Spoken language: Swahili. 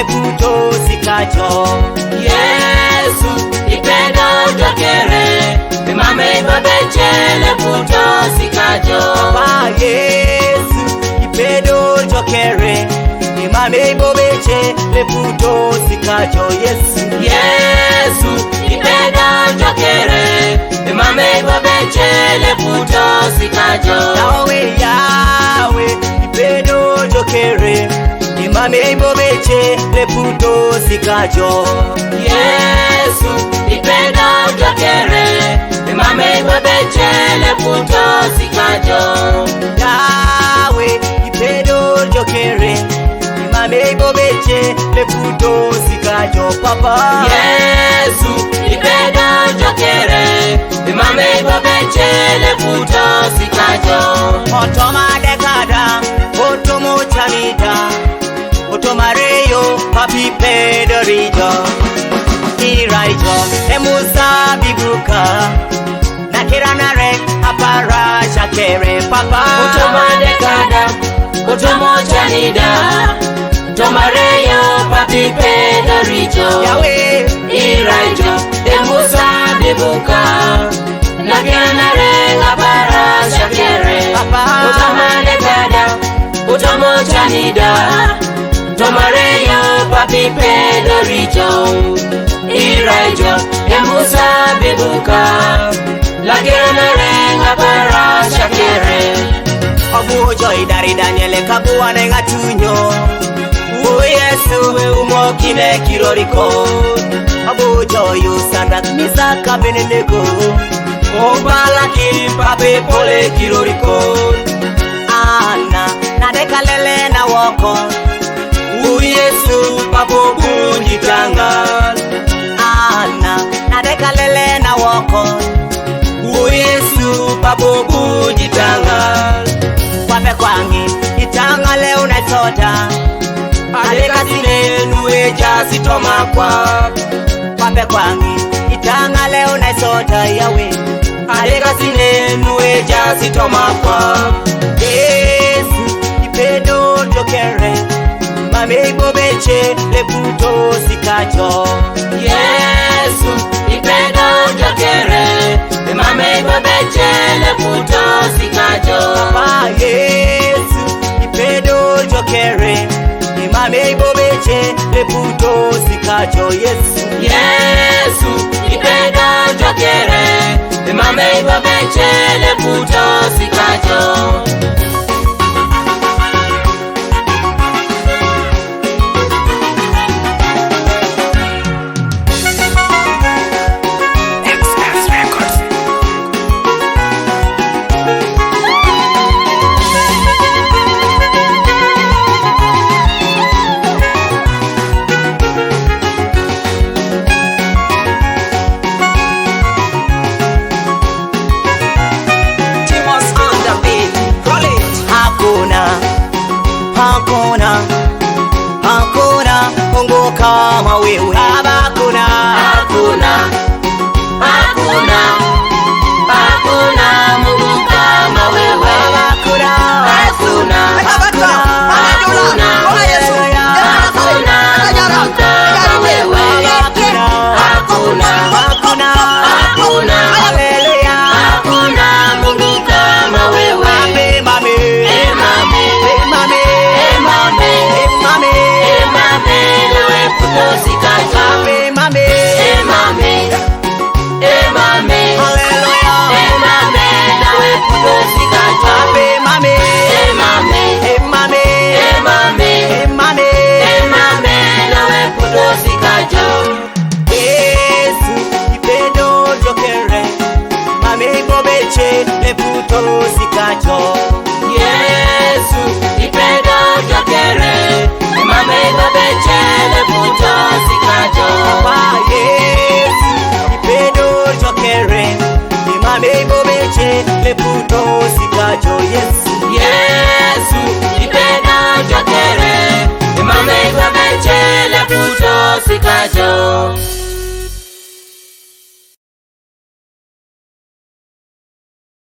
puto sikacho. Yesu ipendo jokere mame babeche le puto sikacho. Papa Yesu ipendo jokere mame babeche le puto sikacho. Yesu ipendo jokere mame babeche le puto sikacho. Yahweh ipendo jokere mame babeche le puto sikacho. Yesu ipendo jokere mame babeche le puto sikacho. Yahweh ipendo jokere mame babeche le puto sikacho. Papa Yesu ipendo jokere mame babeche le puto sikacho. Otoma dekada otomo chanita otomareyo papi pedorijo iraijo emusa bibruka nakiranare apara shakere. Papa Otoma dekada otomo chanida tomareyo papi pedorijo Yahweh iraijo emusa bibuka nakiranare apara shakere. Papa Otoma dekada otomo chanida tomareyo papi pedorijo iraijo emusa bibuka lagenare ngapara shakere. Obujo idari Daniel kabuwa nenga tunyo o Yesu umokine kiroriko. Obujo yusanda misaka benedego obalaki pape pole kiroriko. Ana nadeka lele na woko Yesu papo bunjitanga. Ana nadeka lele na woko Yesu papo bunjitanga. Wape kwangi itanga leo na soda adeka sine nuwe jasi toma kwa. Wape kwangi itanga leo na soda Yahweh adeka sine nuwe jasi toma kwa. Yesu ipendo jokere mame bobeche le puto sikacho. Yesu ipendo jokere mame babeche le puto sikacho. Papa Yesu ipendo jokere mame bobeche le puto sikacho. Yesu ipendo jokere mame babeche le puto sikacho.